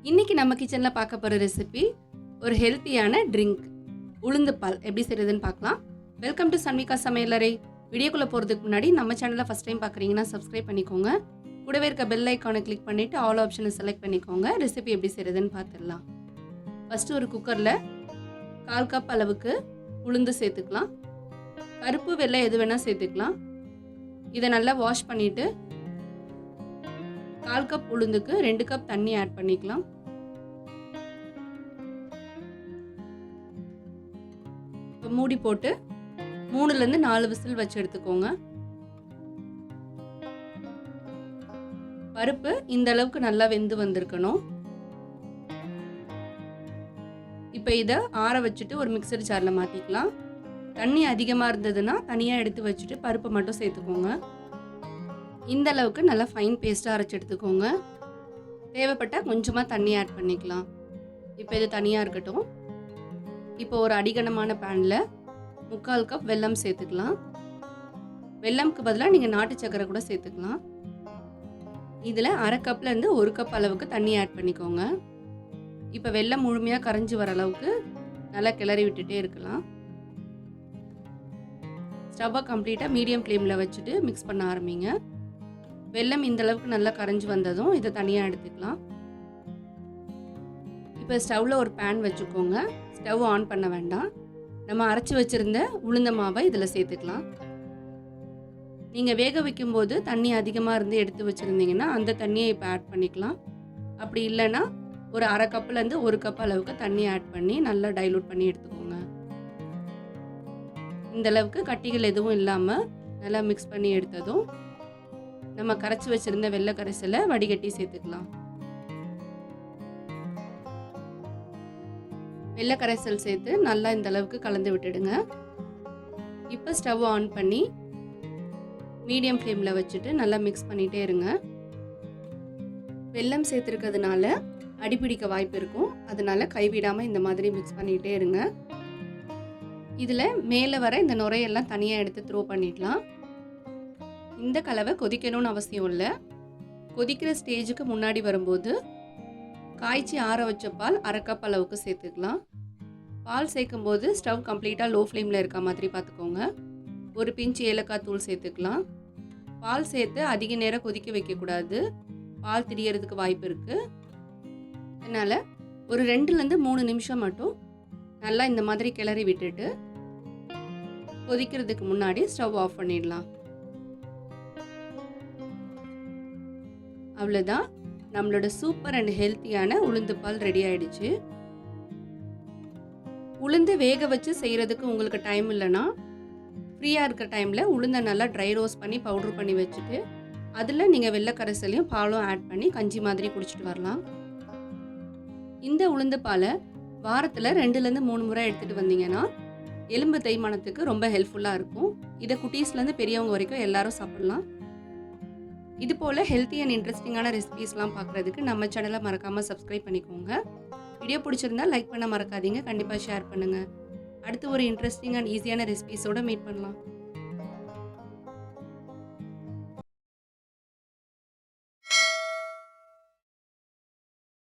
இன்னைக்கு நம்ம கிச்சன்ல பார்க்க போற ரெசிபி ஒரு ஹெல்த்தியான ட்ரிங்க் உளுந்து பால் எப்படி செய்யறதுன்னு பார்க்கலாம். வெல்கம் டு சன்விகா சமையலறை. வீடியோக்குள்ள போறதுக்கு முன்னாடி நம்ம சேனலை ஃபர்ஸ்ட் டைம் பார்க்குறீங்கன்னா சப்ஸ்கிரைப் பண்ணிக்கோங்க. கூடவே இருக்க பெல் ஐக்கானை கிளிக் பண்ணிட்டு ஆல் ஆப்ஷனை செலக்ட் பண்ணிக்கோங்க. ரெசிபி எப்படி செய்யறதுன்னு பார்த்துடலாம். ஃபர்ஸ்ட் ஒரு குக்கர்ல 1/4 கப் அளவுக்கு உளுந்து சேர்த்துக்கலாம். கருப்பு வெள்ளை எது வேணா சேர்த்துக்கலாம். இதை நல்லா வாஷ் பண்ணிட்டு 1/4 கப் உளுந்துக்கு 2 கப் தண்ணி ஆட் பண்ணிக்கலாம். இப்போ மூடி போட்டு 3லேருந்து 4 விசில் வச்சு எடுத்துக்கோங்க. பருப்பு இந்த அளவுக்கு நல்லா வெந்து வந்திருக்கணும். இப்போ இதை ஆற வச்சுட்டு ஒரு மிக்சர் ஜாரில் மாற்றிக்கலாம். தண்ணி அதிகமாக இருந்ததுன்னா தனியாக எடுத்து வச்சுட்டு பருப்பை மட்டும் சேர்த்துக்கோங்க. இந்த அளவுக்கு நல்லா ஃபைன் பேஸ்ட்டாக அரைச்சி எடுத்துக்கோங்க. தேவைப்பட்டால் கொஞ்சமாக தண்ணி ஆட் பண்ணிக்கலாம். இப்போ இது தனியாக இருக்கட்டும். இப்போ ஒரு அடிகனமான பேனில் 3/4 கப் வெல்லம் சேர்த்துக்கலாம். வெல்லம்க்கு பதிலாக நீங்கள் நாட்டு சக்கரை கூட சேர்த்துக்கலாம். இதில் 1/2 கப்லேருந்து 1 கப் அளவுக்கு தண்ணி ஆட் பண்ணிக்கோங்க. இப்போ வெல்லம் முழுமையாக கரைஞ்சி வர அளவுக்கு நல்லா கிளறி விட்டுட்டே இருக்கலாம். ஸ்டவ்வை கம்ப்ளீட்டாக மீடியம் ஃப்ளேமில் வச்சுட்டு மிக்ஸ் பண்ண ஆரம்பிங்க. வெல்லம் இந்த அளவுக்கு நல்லா கரைஞ்சி வந்ததும் இதை தனியாக எடுத்துக்கலாம். இப்போ ஸ்டவ்வில் ஒரு பேன் வச்சுக்கோங்க. ஸ்டவ் ஆன் பண்ண வேண்டாம். நம்ம அரைச்சி வச்சுருந்த உளுந்த மாவை இதில் சேர்த்துக்கலாம். நீங்கள் வேக வைக்கும்போது தண்ணி அதிகமாக இருந்து எடுத்து வச்சுருந்தீங்கன்னா அந்த தண்ணியை இப்போ ஆட் பண்ணிக்கலாம். அப்படி இல்லைன்னா ஒரு 1/2 கப்லேருந்து 1 கப் அளவுக்கு தண்ணி ஆட் பண்ணி நல்லா டைலூட் பண்ணி எடுத்துக்கோங்க. இந்த அளவுக்கு கட்டிகள் எதுவும் இல்லாமல் நல்லா மிக்ஸ் பண்ணி எடுத்ததும் நம்ம கரைச்சி வச்சிருந்த வெள்ளை கரைசலை வடிகட்டி சேர்த்துக்கலாம். வெள்ளை கரைசல் சேர்த்து நல்லா இந்த அளவுக்கு கலந்து விட்டுடுங்க. இப்போ ஸ்டவ் ஆன் பண்ணி மீடியம் ஃப்ளேமில் வச்சுட்டு நல்லா மிக்ஸ் பண்ணிகிட்டே இருங்க. வெல்லம் சேர்த்துருக்கிறதுனால அடிப்பிடிக்க வாய்ப்பு இருக்கும். அதனால கைவிடாமல் இந்த மாதிரி மிக்ஸ் பண்ணிகிட்டே இருங்க. இதில் மேலே வர இந்த நுரையெல்லாம் தனியாக எடுத்து த்ரோ பண்ணிடலாம். இந்த கலவை கொதிக்கணும்னு அவசியம் இல்லை. கொதிக்கிற ஸ்டேஜுக்கு முன்னாடி வரும்போது காய்ச்சி ஆற வச்ச பால் 1/2 கப் அளவுக்கு சேர்த்துக்கலாம். பால் சேர்க்கும்போது ஸ்டவ் கம்ப்ளீட்டாக லோ ஃப்ளேமில் இருக்க மாதிரி பார்த்துக்கோங்க. ஒரு பிஞ்ச் ஏலக்காய் தூள் சேர்த்துக்கலாம். பால் சேர்த்து அதிக நேரம் கொதிக்க வைக்கக்கூடாது. பால் திரியறதுக்கு வாய்ப்பு இருக்குது. அதனால் ஒரு 2லேருந்து 3 நிமிஷம் மட்டும் நல்லா இந்த மாதிரி கிளறி விட்டுட்டு கொதிக்கிறதுக்கு முன்னாடி ஸ்டவ் ஆஃப் பண்ணிடலாம். அவ்வளோதான், நம்மளோட சூப்பர் அண்ட் ஹெல்த்தியான உளுந்து பால் ரெடி ஆயிடுச்சு. உளுந்து வேக வச்சு செய்கிறதுக்கு உங்களுக்கு டைம் இல்லைன்னா ஃப்ரீயாக இருக்கிற டைமில் உளுந்தை நல்லா ட்ரை ரோஸ்ட் பண்ணி பவுட்ரு பண்ணி வச்சுட்டு அதில் நீங்கள் வெள்ளை கரைசலையும் பாலும் ஆட் பண்ணி கஞ்சி மாதிரி குடிச்சிட்டு வரலாம். இந்த உளுந்து பாலை வாரத்தில் 2லேருந்து 3 முறை எடுத்துகிட்டு வந்தீங்கன்னா எலும்பு தேய்மானத்துக்கு ரொம்ப ஹெல்ப்ஃபுல்லாக இருக்கும். இதை குட்டீஸ்லேருந்து பெரியவங்க வரைக்கும் எல்லாரும் சாப்பிட்லாம். இது போல் ஹெல்த்தி அண்ட் இன்ட்ரெஸ்டிங்கான ரெசிபீஸ்லாம் பார்க்குறதுக்கு நம்ம சேனலை மறக்காமல் சப்ஸ்கிரைப் பண்ணிக்கோங்க. வீடியோ பிடிச்சிருந்தா லைக் பண்ண மறக்காதீங்க. கண்டிப்பாக ஷேர் பண்ணுங்கள். அடுத்து ஒரு இன்ட்ரெஸ்டிங் அண்ட் ஈஸியான ரெசிபீஸோடு மீட் பண்ணலாம்.